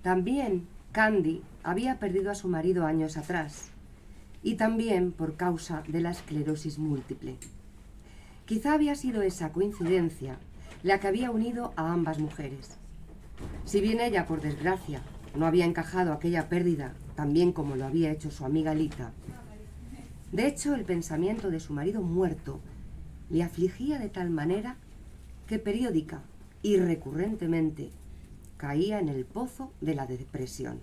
También Candy había perdido a su marido años atrás, y también por causa de la esclerosis múltiple. Quizá había sido esa coincidencia la que había unido a ambas mujeres. Si bien ella, por desgracia, no había encajado aquella pérdida tan bien como lo había hecho su amiga Lita, de hecho, el pensamiento de su marido muerto le afligía de tal manera que periódica y recurrentemente caía en el pozo de la depresión.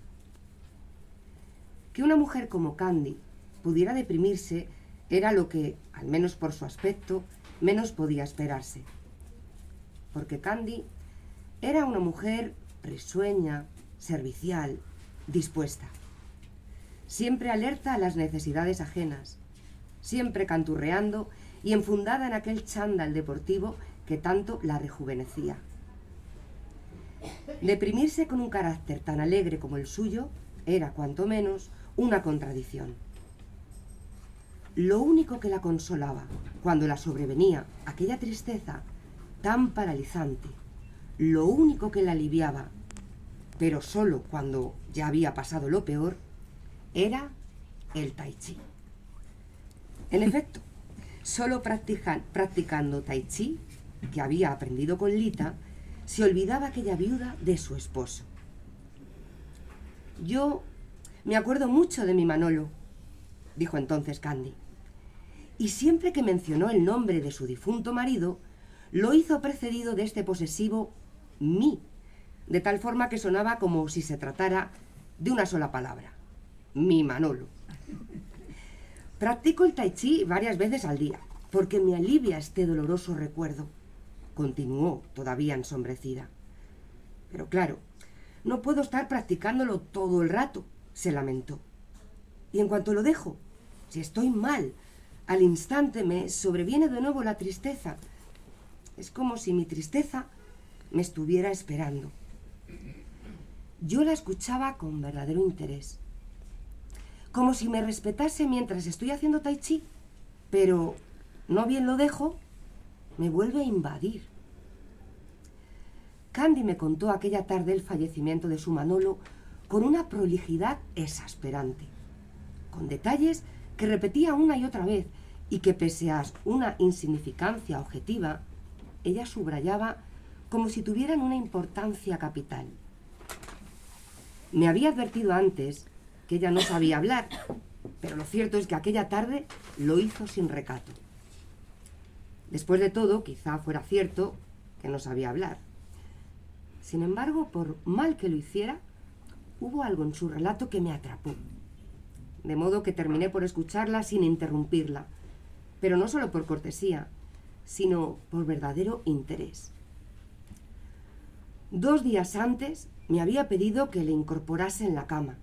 Que una mujer como Candy pudiera deprimirse era lo que, al menos por su aspecto, menos podía esperarse. Porque Candy era una mujer risueña, servicial, dispuesta. Siempre alerta a las necesidades ajenas, siempre canturreando y enfundada en aquel chándal deportivo que tanto la rejuvenecía. Deprimirse con un carácter tan alegre como el suyo era, cuanto menos, una contradicción. Lo único que la consolaba cuando la sobrevenía aquella tristeza tan paralizante, lo único que la aliviaba, pero solo cuando ya había pasado lo peor, era el tai chi. En efecto, solo practicando tai chi, que había aprendido con Lita, se olvidaba aquella viuda de su esposo. Yo me acuerdo mucho de mi Manolo, dijo entonces Candy, y siempre que mencionó el nombre de su difunto marido, lo hizo precedido de este posesivo mi, de tal forma que sonaba como si se tratara de una sola palabra: mi Manolo. Practico el tai chi varias veces al día, porque me alivia este doloroso recuerdo, continuó, todavía ensombrecida. Pero claro, no puedo estar practicándolo todo el rato, se lamentó. Y en cuanto lo dejo, si estoy mal, al instante me sobreviene de nuevo la tristeza. Es como si mi tristeza me estuviera esperando. Yo la escuchaba con verdadero interés, como si me respetase mientras estoy haciendo tai chi, pero no bien lo dejo, me vuelve a invadir. Candy me contó aquella tarde el fallecimiento de su Manolo con una prolijidad exasperante, con detalles que repetía una y otra vez y que, pese a una insignificancia objetiva, ella subrayaba como si tuvieran una importancia capital. Me había advertido antes que ella no sabía hablar, pero lo cierto es que aquella tarde lo hizo sin recato. Después de todo, quizá fuera cierto que no sabía hablar. Sin embargo, por mal que lo hiciera, hubo algo en su relato que me atrapó, de modo que terminé por escucharla sin interrumpirla, pero no solo por cortesía, sino por verdadero interés. 2 días antes me había pedido que le incorporase en la cama,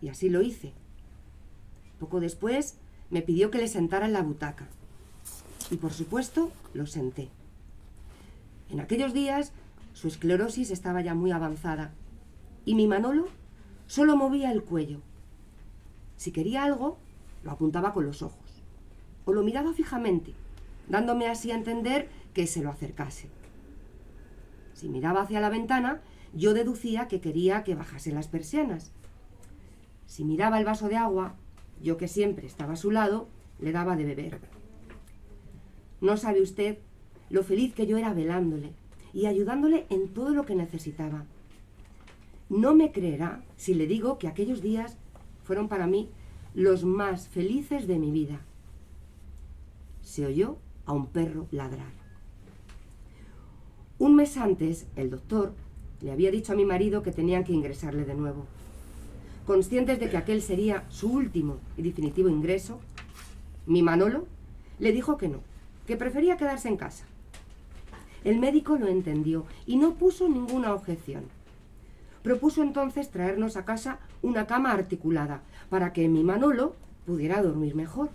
y así lo hice. Poco después me pidió que le sentara en la butaca, y por supuesto lo senté. En aquellos días su esclerosis estaba ya muy avanzada, y mi Manolo solo movía el cuello. Si quería algo, lo apuntaba con los ojos, o lo miraba fijamente, dándome así a entender que se lo acercase. Si miraba hacia la ventana, yo deducía que quería que bajase las persianas. Si miraba el vaso de agua, yo, que siempre estaba a su lado, le daba de beber. No sabe usted lo feliz que yo era velándole y ayudándole en todo lo que necesitaba. No me creerá si le digo que aquellos días fueron para mí los más felices de mi vida. Se oyó a un perro ladrar. Un mes antes, el doctor le había dicho a mi marido que tenían que ingresarle de nuevo. Conscientes de que aquel sería su último y definitivo ingreso, mi Manolo le dijo que no, que prefería quedarse en casa. El médico lo entendió y no puso ninguna objeción. Propuso entonces traernos a casa una cama articulada para que mi Manolo pudiera dormir mejor.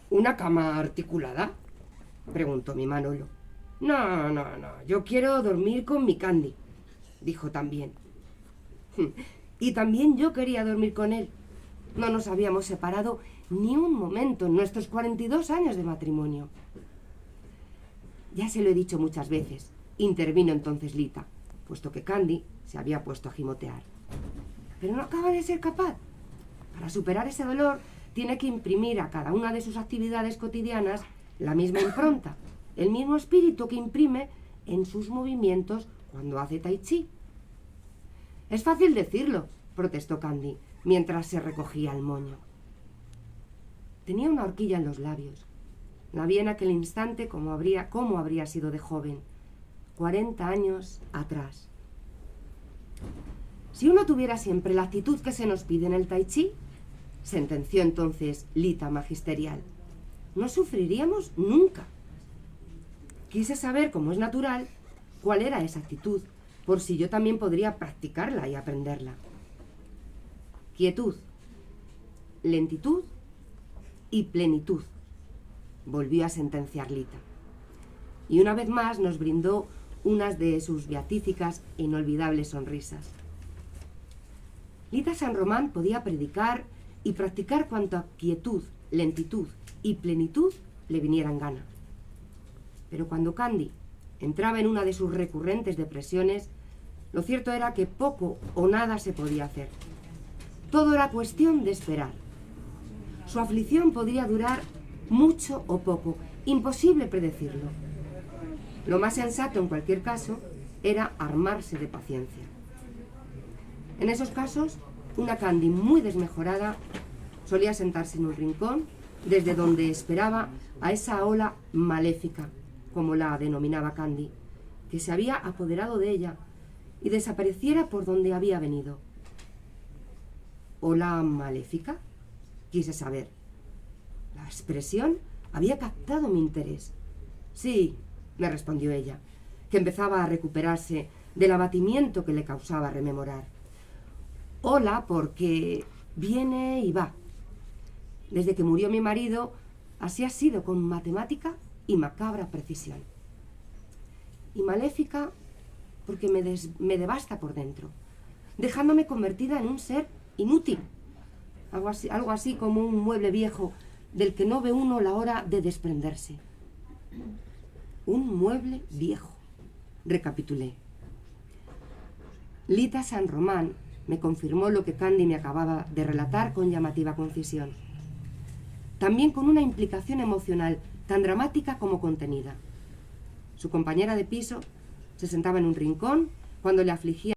¿Una cama articulada?, preguntó mi Manolo. No, yo quiero dormir con mi Candy, dijo también. Y también yo quería dormir con él. No nos habíamos separado ni un momento en nuestros 42 años de matrimonio. Ya se lo he dicho muchas veces, intervino entonces Lita, puesto que Candy se había puesto a gimotear. Pero no acaba de ser capaz. Para superar ese dolor, tiene que imprimir a cada una de sus actividades cotidianas la misma impronta, el mismo espíritu que imprime en sus movimientos cuando hace tai chi. Es fácil decirlo, protestó Candy, mientras se recogía el moño. Tenía una horquilla en los labios. La vi en aquel instante cómo habría sido de joven, 40 años atrás. Si uno tuviera siempre la actitud que se nos pide en el tai chi, sentenció entonces Lita magisterial, no sufriríamos nunca. Quise saber, como es natural, cuál era esa actitud, por si yo también podría practicarla y aprenderla. Quietud, lentitud y plenitud, volvió a sentenciar Lita. Y una vez más nos brindó unas de sus beatíficas e inolvidables sonrisas. Lita San Román podía predicar y practicar cuanto a quietud, lentitud y plenitud le viniera en gana. Pero cuando Candy entraba en una de sus recurrentes depresiones, lo cierto era que poco o nada se podía hacer. Todo era cuestión de esperar. Su aflicción podría durar mucho o poco, imposible predecirlo. Lo más sensato en cualquier caso era armarse de paciencia. En esos casos, una Candy muy desmejorada solía sentarse en un rincón desde donde esperaba a esa ola maléfica, como la denominaba Candy, que se había apoderado de ella y desapareciera por donde había venido. ¿Ola maléfica? Quise saber. La expresión había captado mi interés. Sí, me respondió ella, que empezaba a recuperarse del abatimiento que le causaba rememorar. Ola porque viene y va. Desde que murió mi marido, así ha sido con matemática y macabra precisión. Y maléfica porque me devasta por dentro, dejándome convertida en un ser inútil, algo así como un mueble viejo del que no ve uno la hora de desprenderse. Un mueble viejo, recapitulé. Lita San Román me confirmó lo que Candy me acababa de relatar con llamativa concisión. También con una implicación emocional tan dramática como contenida. Su compañera de piso se sentaba en un rincón cuando le afligía